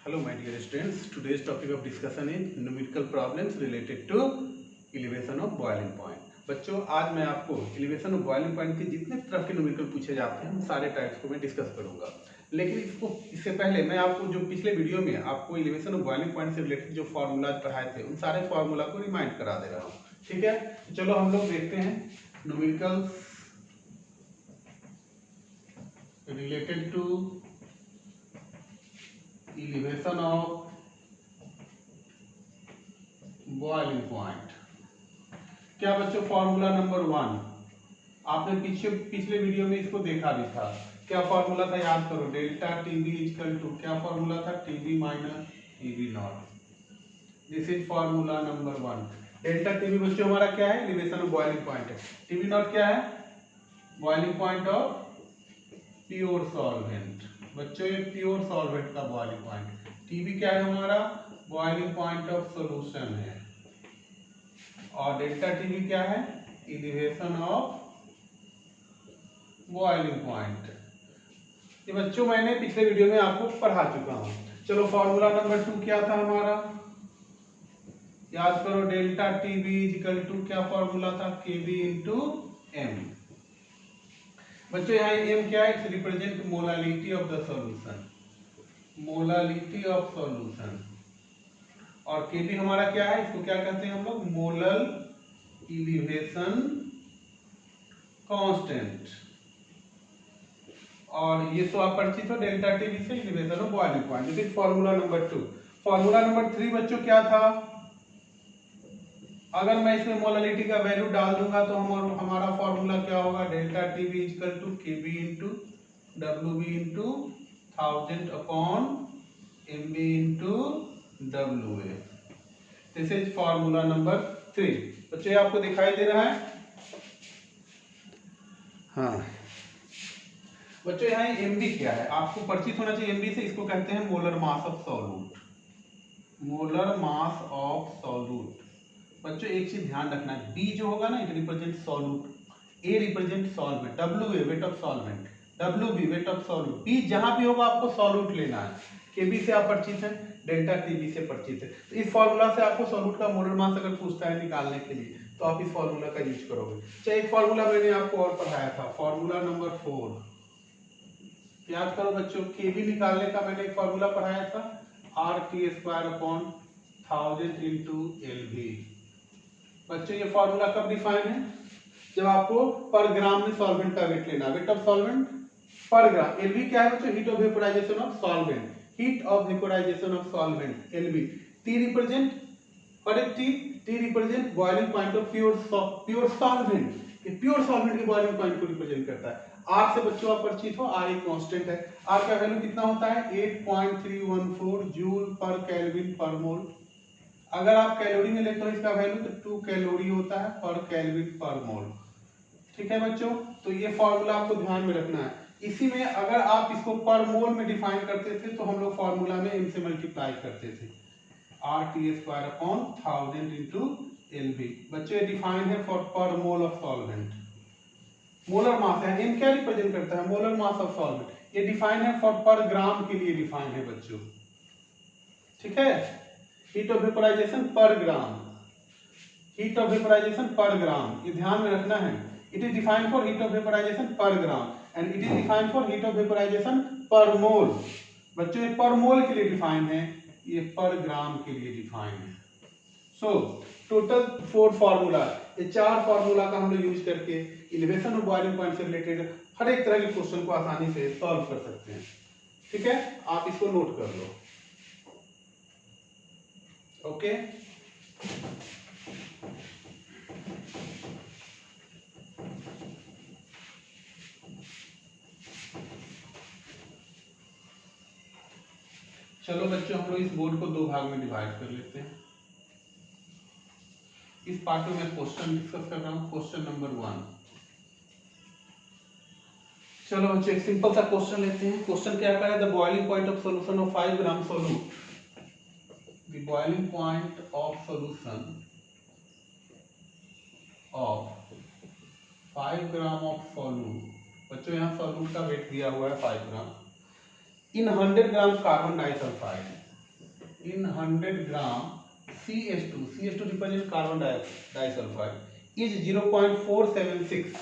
Hello my dear students, today's topic of discussion is numerical problems related to elevation of boiling point। बच्चों आज मैं आपको elevation of boiling point के जितने तरह के न्यूमेरिकल पूछे जाते हैं उन सारे टाइप्स को मैं डिस्कस करूंगा। लेकिन इससे पहले मैं आपको जो पिछले वीडियो में आपको elevation of boiling point से रिलेटेड जो फॉर्मूलाज पढ़ाए थे उन सारे फॉर्मूला को रिमाइंड करा दे रहा हूँ। ठीक है, चलो हम लोग देखते हैं numerical related to elevation of boiling point. क्या बच्चों, फॉर्मूला नंबर 1 आपने पिछले वीडियो में इसको देखा भी था। क्या फॉर्मूला था, याद करो। डेल्टा टीबी इक्वल टू क्या फॉर्मूला था, TB minus TB naught. This is formula number 1। Delta TB बच्चों हमारा क्या है, एलिवेशन ऑफ बॉइलिंग पॉइंट है। टीबी नॉट क्या है, boiling point of pure solvent. बच्चों ये प्योर सॉल्वेंट का बॉइलिंग पॉइंट। टीबी क्या है हमारा, बॉइलिंग पॉइंट ऑफ सॉल्यूशन है। और डेल्टा टीबी क्या है, एलिवेशन ऑफ बॉइलिंग पॉइंट। ये बच्चों मैंने पिछले वीडियो में आपको पढ़ा चुका हूं। चलो फॉर्मूला नंबर 2 क्या था हमारा, याद करो। डेल्टा टीबी इक्वल टू क्या फॉर्मूला था, केबी इंटू एम। बच्चों यहाँ एम क्या है, it's represent molality of the solution, molality of solution. और केबी हमारा क्या है, इसको क्या कहते हैं हम लोग, मोलल इलिवेशन कांस्टेंट। और ये तो आप परिचित हो डेल्टा टीबी से, elevation of boiling point. This is formula number 2। Formula number 3 बच्चों क्या था, अगर मैं इसमें मोलालिटी का वैल्यू डाल दूंगा तो हमारा फॉर्मूला क्या होगा, delta TB equal to KB into WB into 1000 upon MB into WA. This is formula number 3। बच्चों आपको दिखाई दे रहा है, हाँ बच्चों यहाँ एमबी क्या है आपको परिचित होना चाहिए। एमबी से इसको कहते हैं molar mass of solute, molar mass of solute. बच्चों एक चीज ध्यान रखना है, बी जो होगा ना, it represent solute, A represent solvent, W A weight of solvent, W B weight of solute. B जहां भी होगा आपको सॉल्यूट लेना है। केबी से आप परिचित हैं, डेल्टा टीबी से परिचित है। तो इस फॉर्मूला से आपको सॉल्यूट का मोलर मास अगर पूछता है निकालने के लिए तो आप इस फॉर्मूला का यूज करोगे। चाहे एक फॉर्मूला मैंने आपको और पढ़ाया था, फॉर्मूला नंबर 4 याद करो बच्चों। केबी निकालने का मैंने एक फॉर्मूला पढ़ाया था, R T square upon 1000 into l v. बच्चों ये फॉर्मूला कब डिफाइन है, जब आपको पर ग्राम में सॉल्वेंट का वेट लेना, वेट ऑफ सॉल्वेंट पर ग्राम। एलवी क्या है बच्चों, heat of vaporisation of solvent, heat of vaporisation of solvent LV. T represent पर T represent boiling point of pure solvent. ये प्योर सॉल्वेंट के बॉइलिंग पॉइंट को रिप्रेजेंट करता है। आर से बच्चों आप परिचित हो, आर एक कांस्टेंट है। आर का वैल्यू कितना होता है, 8.314 जूल पर केल्विन पर मोल। अगर आप कैलोरी में लेते हो इसका वैल्यू तो 2 कैलोरी होता है पर केल्विन पर मोल। ठीक है बच्चों, तो ये फॉर्मूला आपको ध्यान में रखना है। इसी में अगर आप इसको पर मोल में डिफाइन करते थे तो हम लोग फॉर्मूला में एम से मल्टीप्लाई करते थे, R T square upon 1000 into l v. बच्चों ये डिफाइन है for per mole of solvent. Molar mass है, एम क्या रिप्रेजेंट करता है, मोलर मास ऑफ सॉल्वेंट। ये डिफाइन है फॉर पर ग्राम के लिए डिफाइन है बच्चों। ठीक है, heat of vaporisation per gram, heat of vaporisation per ग्राम, ये ध्यान में रखना है। It is defined for heat of vaporisation per gram and it is defined for heat of vaporisation per mole. बच्चों ये पर मोल के लिए डिफाइन है, ये पर ग्राम के लिए डिफाइन है। सो टोटल 4 फॉर्मूला, ये 4 फॉर्मूला का हम लोग यूज करके एलिवेशन ऑफ बॉइलिंग पॉइंट से रिलेटेड हर एक तरह के क्वेश्चन को आसानी से सॉल्व कर सकते हैं। ठीक है, आप इसको नोट कर लो। ओके चलो बच्चों हम लोग इस बोर्ड को 2 भाग में डिवाइड कर लेते हैं। इस पार्ट में मैं क्वेश्चन डिस्कस कर रहा हूं, क्वेश्चन नंबर 1। चलो बच्चों एक सिंपल सा क्वेश्चन लेते हैं। क्वेश्चन क्या कह रहा है, the boiling point of solution of 5 gram solute, the boiling point of solution of 5 gram of solute. बच्चों यहाँ सॉल्यूट का वेट दिया हुआ है 5 ग्राम इन 100 gram carbon disulphide. in 100 gram CH2 represent carbon disulfide is 0.476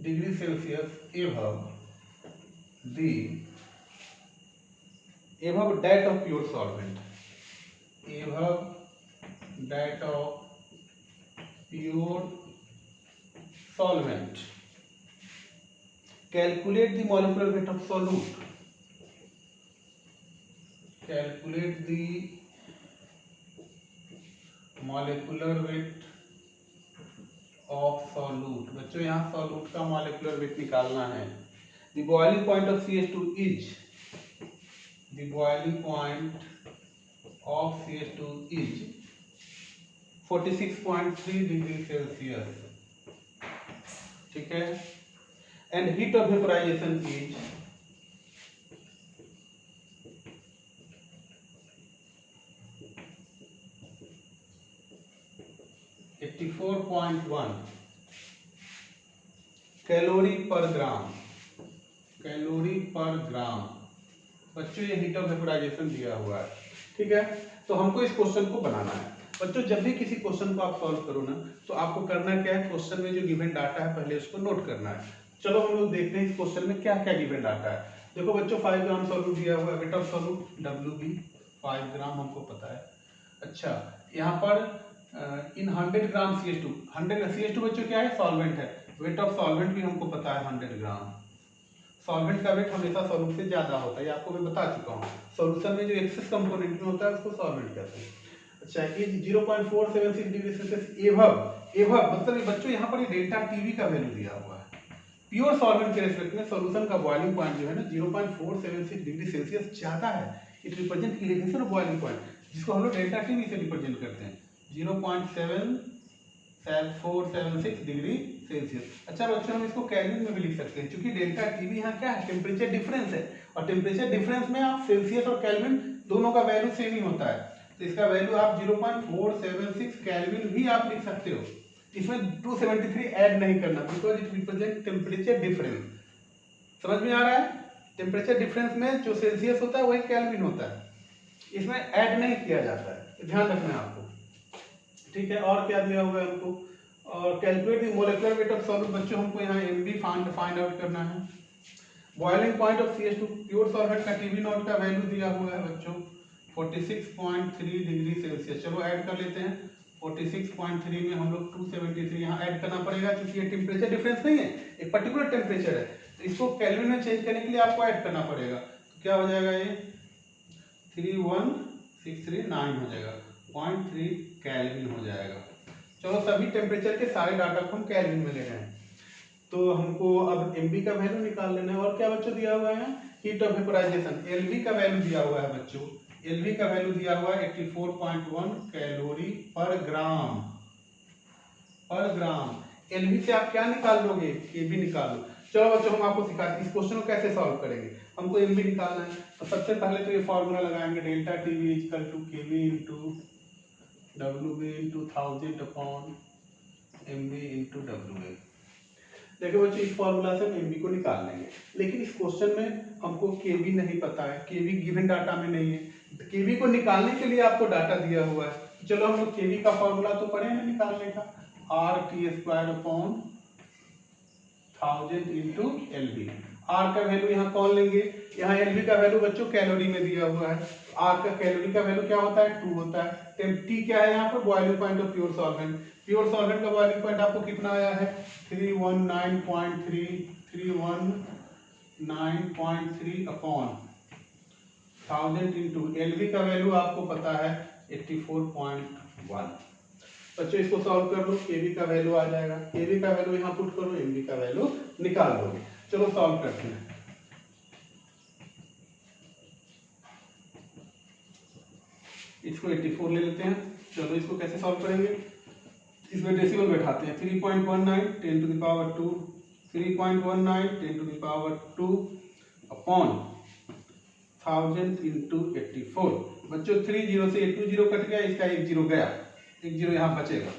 degree Celsius above that of pure solvent, above that of pure solvent. Calculate the molecular weight of solute. Calculate the molecular weight of solute. बच्चों यहाँ solute का molecular weight निकालना है. The boiling point of CH2 is 46.3 degree Celsius. ठीक है. And heat of vaporization is 84.1 calorie पर ग्राम. Calorie पर ग्राम. बच्चों ये हीट ऑफ वेपोराइजेशन दिया हुआ है. ठीक है. तो हमको इस क्वेश्चन को बनाना है. बच्चों जब भी किसी क्वेश्चन को आप सॉल्व करो ना तो आपको करना क्या है, क्वेश्चन में जो गिवन डाटा है पहले उसको नोट करना है. चलो हम लोग देखते हैं इस क्वेश्चन में क्या क्या गिवन डाटा है. देखो बच्चों 5 ग्राम सॉल्यूट दिया हुआ है. वेट ऑफ सॉल्यूट WB 5 ग्राम हमको पता है. अच्छा यहाँ पर इन 100 ग्राम CH2. 100 CH2 बच्चों क्या है, सॉल्वेंट है. वेट ऑफ सॉल्वेंट भी हमको पता है 100 ग्राम. सॉल्वेंट का वेट हमेशा सॉल्यूट से ज्यादा होता है, ये आपको मैं बता चुका हूँ. सॉल्यूशन में जो एक्सेस कंपोनेंट में होता है उसको सॉल्वेंट कहते हैं. अच्छा ये 0.476 डिग्री सेल्सियस एवब मतलब बच्चों यहाँ पर ये डेल्टा टीवी का वैल्यू दिया हुआ है. प्योर सॉल्वेंट के रेस्पेक्ट में सॉल्यूशन का बॉइलिंग पॉइंट जो है ना 0.476 डिग्री सेल्सियस ज्यादा है. It represent elevation of boiling point, जिसको हम लोग डेल्टा टीवी से रिप्रेजेंट करते हैं 0.7476 डिग्री सेल्सियस. अच्छा बच्चों हम इसको केल्विन में भी लिख सकते हैं क्योंकि डेल्टा टीवी यहाँ क्या है, टेम्परेचर डिफरेंस है. और टेम्परेचर डिफरेंस में आप सेल्सियस और केल्विन दोनों का वैल्यू सेम ही होता है. तो इसका वैल्यू आप 0.476 केल्विन भी आप लिख सकते हो. इसमें 273 ऐड नहीं करना because it represent temperature difference. समझ में आ रहा है. टेम्परेचर डिफरेंस में जो सेल्सियस होता है वही केल्विन होता है, इसमें ऐड नहीं किया जाता है. तो ध्यान रखना है आपको. ठीक है. और क्या दिया हुआ है हमको, और calculate the molecular wait of solute. बच्चों हमको यहाँ MB फाइंड आउट करना है. Boiling point of CH2 pure solvent का TB नॉट का वैल्यू दिया हुआ है बच्चों 46.3 डिग्री सेल्सियस. चलो ऐड कर लेते हैं. 46.3 में हम लोग 273 यहाँ ऐड करना पड़ेगा क्योंकि ये टेम्परेचर डिफरेंस नहीं है, एक पर्टिकुलर टेम्परेचर है. तो इसको केल्विन में चेंज करने के लिए आपको ऐड करना पड़ेगा. तो क्या हो जाएगा, ये 31639 हो जाएगा. 0.3 केल्विन हो जाएगा. चलो सभी टेम्परेचर के सारे डाटा को हम केल्विन में ले रहे हैं. तो हमको अब MB का वैल्यू निकाल लेना है. और क्या बच्चों दिया हुआ है, हीट ऑफ वेपोराइजेशन LV का वैल्यू दिया हुआ है बच्चों. LV का वैल्यू दिया हुआ है 84.1 कैलोरी पर ग्राम. LV से आप क्या निकाल लोगे, KB निकाल लो. चलो बच्चों हम आपको सिखाते हैं इस क्वेश्चन को कैसे सॉल्व करेंगे. हमको MB निकालना है. तो सबसे पहले तो ये फॉर्मूला लगाएंगे delta TV equal to KB into WB into 1000 upon MB into WA. देखो बच्चों इस फॉर्मूला से हम MB को निकाल लेंगे. लेकिन इस क्वेश्चन में हमको KB नहीं पता है, KB गिवन डाटा में नहीं है. KB को निकालने के लिए आपको डाटा दिया हुआ है. चलो हम लोग KB का फॉर्मूला तो पढ़े हैं निकालने का, RT² upon 1000 into LB. R का वैल्यू यहाँ कौन लेंगे, यहाँ LB का वैल्यू बच्चों कैलोरी में दिया हुआ है. R का कैलोरी का वैल्यू क्या होता है, 2 होता है. T क्या है यहाँ पर, boiling point of pure solvent. Pure solvent का बॉइलिंग पॉइंट आपको कितना आया है 319.3 अपॉन 1000 इंटू LV का वैल्यू आपको पता है 84.1. बच्चों इसको सॉल्व कर लो, KB का वैल्यू आ जाएगा. KB का वैल्यू यहाँ पुट करो, MB का वैल्यू निकाल दोगे. चलो सॉल्व करते हैं. इसको 84 ले लेते हैं. चलो इसको कैसे सॉल्व करेंगे, इसमें डेसिमल बैठाते हैं. 3.19 10 to the power 2, 3.19 10 to the power 2 upon 1000 into 84. बच्चों 30 से 20 कट गया, इसका 1 0 गया, 1 0 यहाँ बचेगा.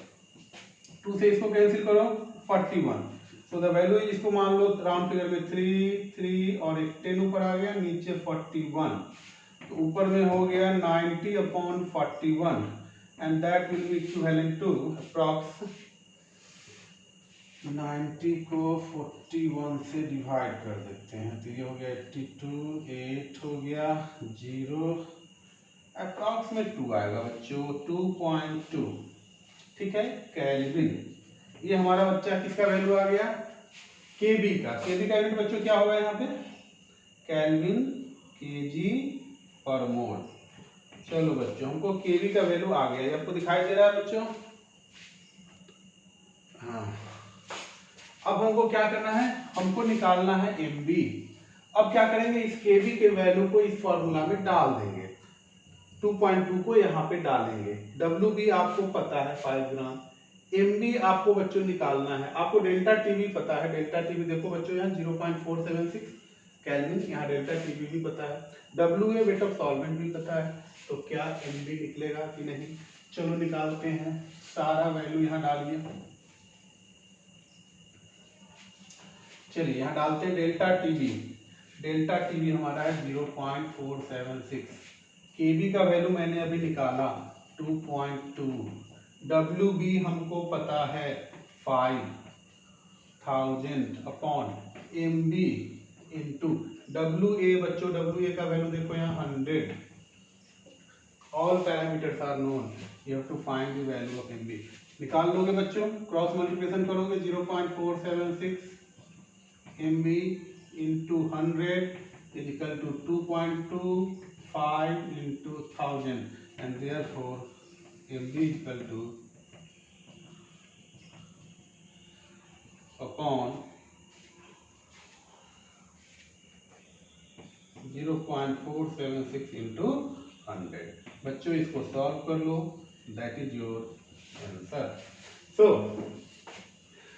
2 से इसको कैंसिल करो 41. सो द वैल्यू इज, इसको मान लो राउंड फिगर में 3 और एक 10 ऊपर आ गया, नीचे 41. तो ऊपर में हो गया 90/41 and that will be equivalent to approx 90 को 41 से डिवाइड कर देते हैं तो ये हो गया 82, 8 हो गया 0, अप्रॉक्स में 2 आएगा बच्चों, 2.2, ठीक है, केल्विन। ये हमारा बच्चा किसका वैल्यू आ गया, केबी का। केबी का यूनिट बच्चों क्या होगा यहाँ पे, केल्विन केजी पर मोल। चलो बच्चों हमको केबी का वैल्यू आ गया, ये आपको दिखाई दे रहा है बच्चों। हाँ, अब हमको क्या करना है, हमको निकालना है एमबी। अब क्या करेंगे, इस केबी के वैल्यू को इस फॉर्मूला में डाल देंगे, 2.2 को यहाँ पे डालेंगे। डब्ल्यू बी आपको पता है 5 ग्राम, एमबी आपको बच्चों निकालना है। आपको डेल्टा टीवी पता है, डेल्टा टीवी देखो बच्चों यहाँ 0.476 केल्विन, यहाँ डेल्टा टीवी भी पता है, W A weight of solvent भी पता है। तो क्या एमबी निकलेगा कि नहीं, चलो निकालते हैं। सारा वैल्यू यहाँ डालिए, चलिए यहाँ डालते हैं डेल्टा टीवी। डेल्टा टीवी हमारा है 0.476, केबी का वैल्यू मैंने अभी निकाला 2.2, डब्ल्यू बी हमको पता है 5000/MB इंटू डब्ल्यू ए। बच्चों डब्ल्यू ए का वैल्यू देखो यहाँ 100, all parameters are known, you have to find the value of MB। निकाल लोगे बच्चों, क्रॉस मल्टीप्लिकेशन करोगे, 0.476 MB into 100 is equal to 2.25 into 1000 and therefore MB is equal to upon 0.476 into 100। बच्चों इसको solve कर लो, दैट इज योर आंसर। सो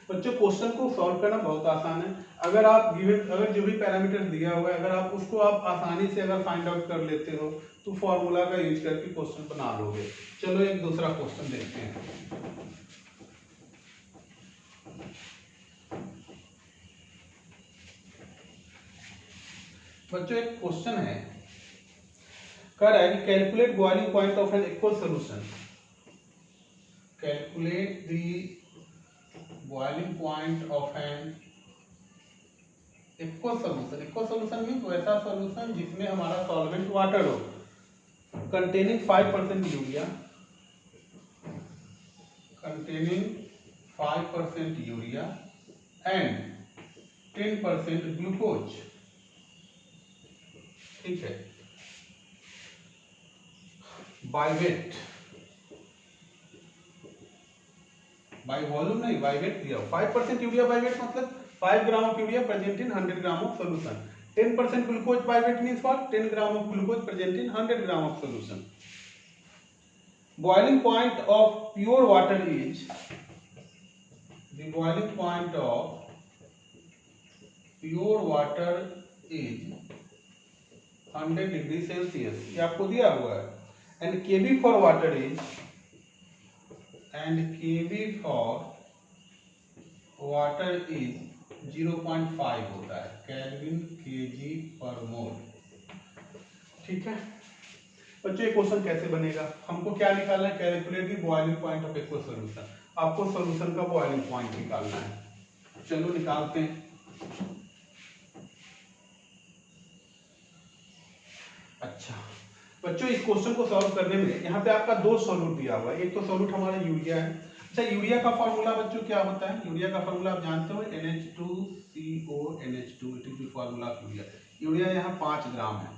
बच्चों question को solve करना बहुत आसान है। अगर आप गिवन, अगर जो भी पैरामीटर दिया हुआ है, अगर आप उसको आप आसानी से अगर फाइंड आउट कर लेते हो तो फॉर्मूला का यूज करके क्वेश्चन बना लोगे। चलो एक दूसरा क्वेश्चन देखते हैं। बच्चों एक क्वेश्चन है, कह रहा है कि calculate boiling point of an aqueous solution. Calculate the boiling point of an aqueous solution. Aqueous solution means वैसा सॉल्यूशन जिसमें हमारा सॉल्वेंट वाटर हो, containing 5% urea, containing 5% urea and 10% glucose, ठीक है, बाय वेट, बाय वॉल्यूम नहीं, by weight दिया। 5% urea by weight मतलब 5 gram of urea present in 100 gram of solution. 10% glucose by weight means what, 10 gram of glucose present in 100 gram of solution. Boiling point of pure water is, the boiling point of pure water is 100 degree Celsius, ये आपको दिया हुआ है। And KB for water is, and Kb for water is 0.5 होता है, kelvin KG per मोल, ठीक है। बच्चों ये क्वेश्चन कैसे बनेगा, हमको क्या निकालना है, calculate the boiling point of aqueous solution. आपको सॉल्यूशन का बॉइलिंग पॉइंट निकालना है, चलो निकालते हैं। अच्छा बच्चों इस क्वेश्चन को सॉल्व करने में यहाँ पे आपका 2 सॉल्यूट दिया हुआ है। एक तो सॉल्यूट हमारा यूरिया है। अच्छा यूरिया का फॉर्मूला बच्चों क्या होता है, यूरिया का फॉर्मूला आप जानते हो, NH2CO NH2, it is the formula of urea. Urea यहाँ 5 ग्राम है।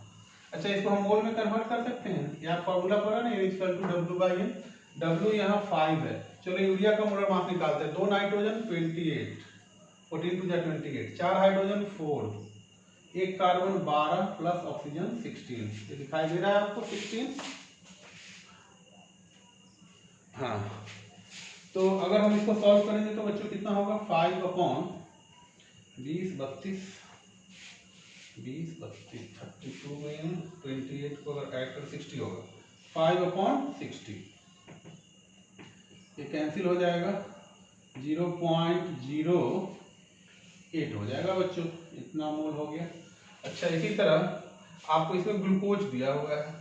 अच्छा इसको हम मोल में कन्वर्ट कर सकते हैं, यहाँ फॉर्मूला पड़ा ना, W/M। W यहाँ 5 है। चलो यूरिया का मोलर मास निकालते हैं। 2 नाइट्रोजन 28, 14 2 28, 4 हाइड्रोजन 4, एक कार्बन 12 प्लस ऑक्सीजन 16, ये दिखाई दे रहा है आपको 16। हाँ तो अगर हम इसको सॉल्व करेंगे तो बच्चों कितना होगा, 5/20 32 32 में 28 को अगर ऐड कर 60 होगा, 5/60, ये कैंसिल हो जाएगा, 0.08 हो जाएगा बच्चों, इतना मोल हो गया। अच्छा इसी तरह आपको इसमें ग्लूकोज दिया हुआ है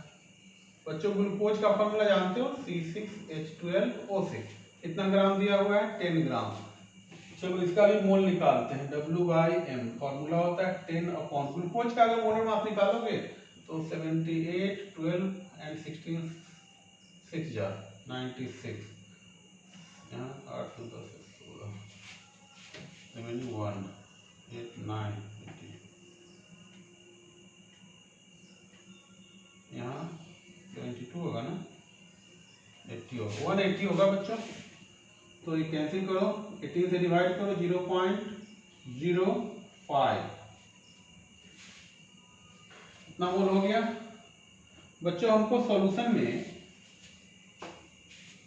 बच्चों। ग्लूकोज का फॉर्मूला जानते हो, C6H12O6। कितना ग्राम दिया हुआ है? 10 ग्राम। चलो इसका भी मोल निकालते हैं। W/M फॉर्मूला होता है 10 अपॉन, ग्लूकोज का अगर मोलर मास निकालोगे तो 78, 12 एंड 16 6 जा 96, यहाँ 8 2 10 16 रिमेनिंग 1 8 9 यहाँ 72 होगा ना, 80 होगा, 180 होगा बच्चों। तो ये कैंसिल करो, 18 से डिवाइड करो, 0.05 इतना मोल हो गया बच्चों। हमको सॉल्यूशन में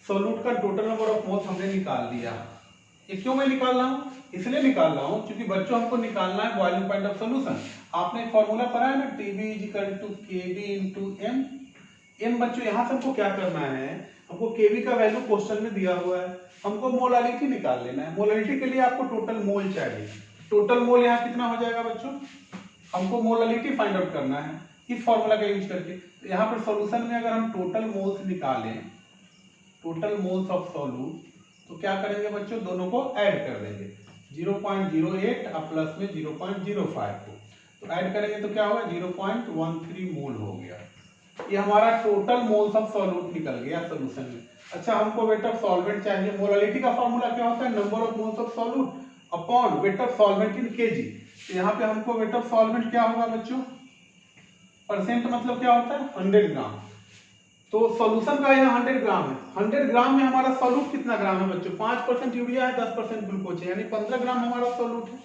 सोल्यूट का टोटल नंबर ऑफ मोल्स हमने निकाल दिया। ये क्यों मैं निकाल रहा हूँ? इसलिए निकाल रहा हूँ क्योंकि बच्चों हमको निकालना है बॉइलिंग पॉइंट ऑफ सॉल्यूशन। आपने फॉर्मूला पढ़ा है ना, TB = KB × M। M बच्चों यहाँ से हमको क्या करना है, हमको KB का वैल्यू क्वेश्चन में दिया हुआ है, हमको मोलालिटी निकाल लेना है। मोलालिटी के लिए आपको टोटल मोल चाहिए। टोटल मोल यहाँ कितना हो जाएगा बच्चों? हमको मोलालिटी फाइंड आउट करना है इस फॉर्मूला का यूज करके। तो यहाँ पर सॉल्यूशन में अगर हम टोटल मोल्स निकालें, टोटल मोल्स ऑफ सॉल्यूट, तो क्या करेंगे बच्चों? दोनों को ऐड कर देंगे, 0.08 और प्लस में 0.05 को तो ऐड करेंगे तो क्या होगा? 0.13 मोल हो गया। ये हमारा टोटल मोल्स ऑफ सॉल्यूट निकल गया सॉल्यूशन में। अच्छा, हमको वेट ऑफ सॉल्वेंट चाहिए। मोलालिटी का फॉर्मूला क्या होता है? Number of moles of solute upon weight of solvent in KG. तो यहाँ पे हमको वेट ऑफ सॉल्वेंट क्या होगा बच्चों? परसेंट मतलब क्या होता है? 100 ग्राम। तो सॉल्यूशन का यहाँ 100 ग्राम है। 100 ग्राम में हमारा सॉल्यूट कितना ग्राम है बच्चों? 5% यूरिया है, 10% ग्लूकोज है, यानी 15 ग्राम हमारा सॉल्यूट है।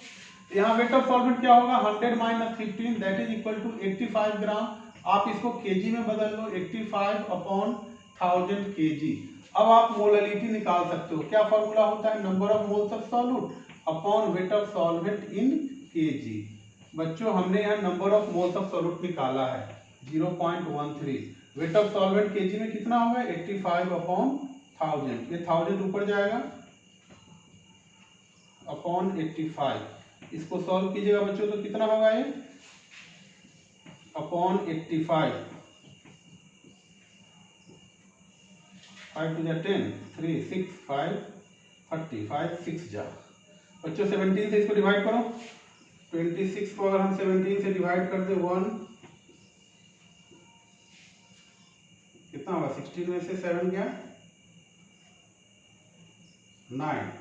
यहाँ वेट ऑफ सॉल्वेंट क्या होगा? 100 - 15 दैट इज इक्वल टू 85 ग्राम। आप इसको केजी में बदल लो, 85/1000 केजी। अब आप मोलालिटी निकाल सकते हो। क्या फॉर्मूला होता है? Number of moles of solute upon weight of solvent in KG. बच्चों हमने यहाँ number of moles of solute निकाला है 0.13। वेट ऑफ सॉल्वेंट केजी में कितना होगा? 85/1000। ये 1000 ऊपर जाएगा अपॉन 85। इसको सॉल्व कीजिएगा बच्चों तो कितना होगा? ये अपॉन 85, 5 × 10 3 6 5 30 5 6 जा बच्चों। 17 से इसको डिवाइड करो। 26 को अगर हम 17 से डिवाइड कर दे 1 कितना होगा? 16 में से 7 गया 9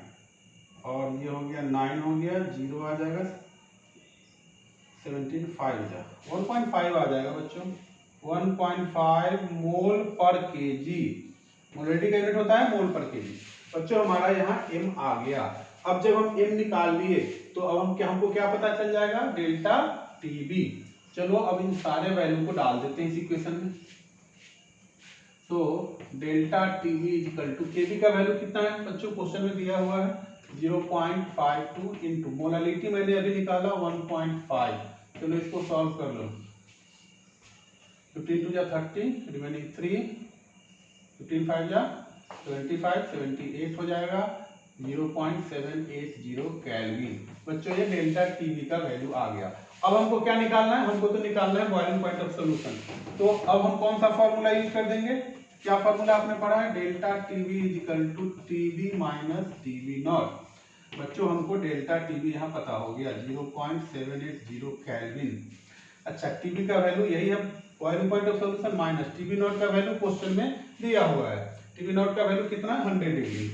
और ये हो गया 9 हो गया, 0 आ जाएगा, 17 5 जा 1.5 आ जाएगा बच्चों। 1.5 मोल पर केजी। मोलालिटी का यूनिट होता है मोल पर केजी। बच्चों हमारा यहाँ m आ गया। अब जब हम m निकाल लिए तो अब हमको क्या पता चल जाएगा? Delta TB। चलो अब इन सारे वैल्यू को डाल देते हैं इस इक्वेशन में। तो डेल्टा TB = KB का वैल्यू कितना है बच्चों? क्वेश्चन में दिया हुआ है 0.52 इंटू मोलालिटी मैंने अभी निकाला 1.5। चलो इसको सॉल्व कर लो। 15 × 2 = 30, रिमेनिंग 3, 15 × 5 = 25, 78 हो जाएगा, 0.780 केल्विन। बच्चों ये डेल्टा TB का वैल्यू आ गया। अब हमको क्या निकालना है? हमको तो निकालना है बॉइलिंग पॉइंट ऑफ सॉल्यूशन। तो अब हम कौन सा फॉर्मूला यूज कर देंगे? क्या फॉर्मूला आपने पढ़ा है? Delta TB = TB - TB0। बच्चों हमको डेल्टा TB यहाँ पता हो गया 0.780 केल्विन। अच्छा, TB का वैल्यू यही है boiling point of solution minus TB0 का वैल्यू क्वेश्चन में दिया हुआ है। TB0 का वैल्यू कितना? 100 डिग्री।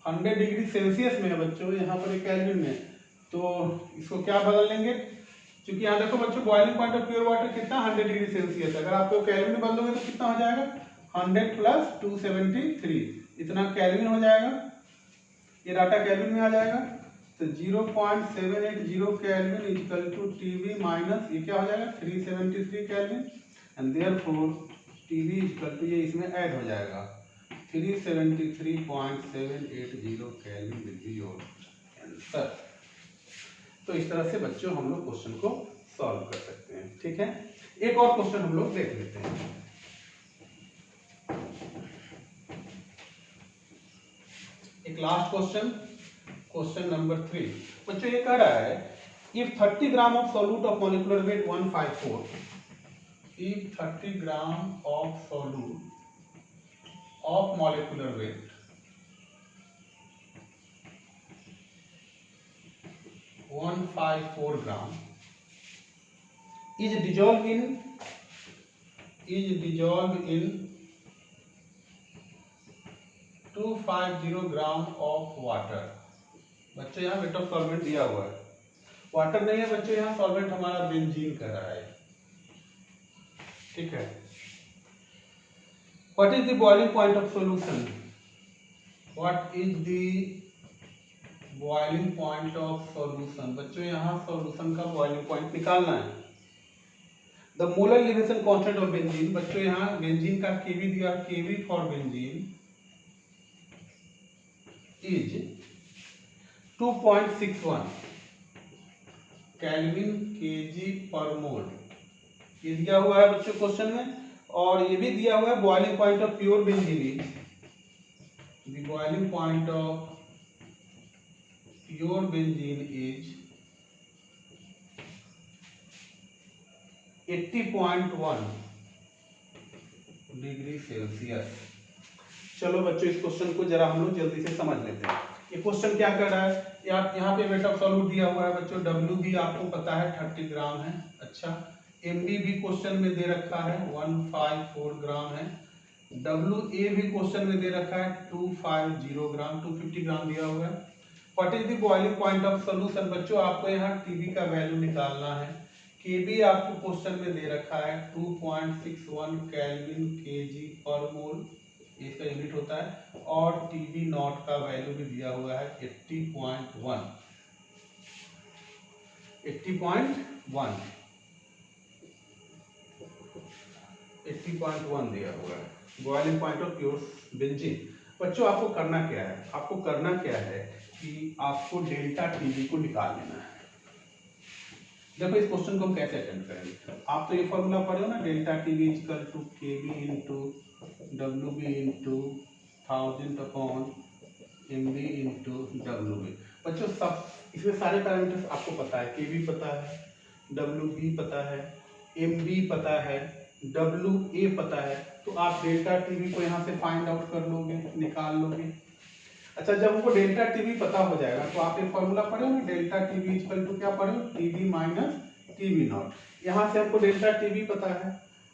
100 डिग्री सेल्सियस में है बच्चों, यहाँ पर केल्विन में। तो इसको क्या बदल लेंगे? क्योंकि यहाँ देखो बच्चों boiling point of pure water कितना? 100 डिग्री सेल्सियस। अगर आपको केल्विन में बदलोगे तो कितना हो जाएगा? 100 + 273 इतना केल्विन हो जाएगा। ये डाटा केल्विन में आ जाएगा। तो 0.780 केल्विन = TB माइनस ये क्या हो जाएगा? 373 केल्विन एंड देयरफॉर TB = ये इसमें ऐड हो जाएगा 373.780 kelvin will be your answer. तो इस तरह से बच्चों हम लोग क्वेश्चन को सॉल्व कर सकते हैं। ठीक है, एक और क्वेश्चन हम लोग देख लेते हैं। एक लास्ट क्वेश्चन, क्वेश्चन नंबर 3। बच्चों ये कह रहा है If 30 gram of solute of molecular weight 154, if 30 gram of solute of molecular weight 154 gram is dissolved in 250 gram of water। बच्चों यहाँ वेट ऑफ सॉल्वेंट दिया हुआ है, वाटर नहीं है बच्चों, यहाँ सॉल्वेंट हमारा बेंजीन कर रहा है, ठीक है। What is the boiling point of solution, what is the boiling point of solution, बच्चों यहाँ सॉल्यूशन का बॉइलिंग पॉइंट निकालना है। The molar elevation constant of benzene, बच्चों यहाँ बेंजीन का केवी दिया, KV for benzene is 2.61 kelvin KG per mole, ये दिया हुआ है बच्चों क्वेश्चन में। और ये भी दिया हुआ है boiling point of pure benzene is, the boiling point of pure benzene is 80.1 degree Celsius. चलो बच्चों इस क्वेश्चन को जरा हम लोग जल्दी से समझ लेते हैं। ये क्वेश्चन क्या कर रहा है, यहाँ पे वेट ऑफ सॉल्यूट दिया हुआ है बच्चों, डब्ल्यू भी आपको पता है 30 ग्राम है, अच्छा। एमबी भी क्वेश्चन में दे रखा है 154 ग्राम है, डब्ल्यू ए भी क्वेश्चन में दे रखा है 250 ग्राम, 250 ग्राम दिया हुआ है। What is the boiling point of solution, बच्चों आपको यहाँ टीबी का वैल्यू निकालना है। केबी आपको क्वेश्चन में दे रखा है 2.61 केल्विन केजी पर मोल, इसका यूनिट होता है। और टीबी नॉट का वैल्यू भी दिया हुआ है 80.1 दिया हुआ है, boiling point of pure benzene. बच्चों आपको करना क्या है, आपको करना क्या है कि आपको डेल्टा टीबी को निकाल लेना है। देखो इस क्वेश्चन को हम कैसे अटेम्प्ट करेंगे, आप तो ये फॉर्मूला पढ़े हो ना, delta TB equal to KB into W B into 1000 upon M B into W B. बच्चों सब इसमें सारे पैरामीटर्स आपको पता है, के बी पता है, डब्ल्यू बी पता है, एम बी पता है, डब्ल्यू ए पता है, तो आप डेल्टा टीबी को यहाँ से फाइंड आउट कर लोगे, निकाल लोगे। अच्छा जब हमको डेल्टा टीबी पता हो जाएगा तो आप ये फॉर्मूला पढ़े हो, डेल्टा टीबी इक्वल टू क्या पढ़े हो, टीबी माइनस टीबी नॉट। यहाँ से हमको डेल्टा टीबी पता है,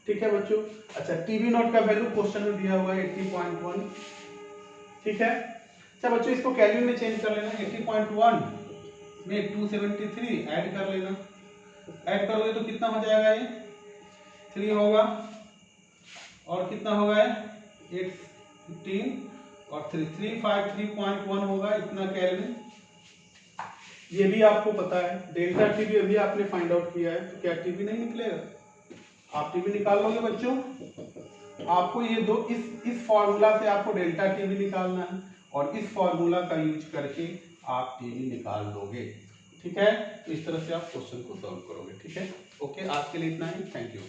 ठीक है बच्चों। अच्छा टीबी नॉट का वैल्यू क्वेश्चन में दिया हुआ है 80.1, ठीक है। अच्छा बच्चों इसको कैल्विन में चेंज कर लेना, 80.1 में 273 ऐड कर लेना, ऐड करोगे तो कितना हो जाएगा, ये 3 होगा और कितना होगा 815 और 353.1 होगा इतना केल्विन। ये भी आपको पता है, डेल्टा टीबी अभी आपने फाइंड आउट किया है, तो क्या टीबी नहीं निकलेगा, आप टीबी निकाल लोगे बच्चों। आपको ये दो इस फॉर्मूला से आपको डेल्टा टीबी निकालना है और इस फॉर्मूला का यूज करके आप टीबी निकाल लोगे, ठीक है। तो इस तरह से आप क्वेश्चन को सॉल्व करोगे, ठीक है। ओके आज के लिए इतना ही, थैंक यू।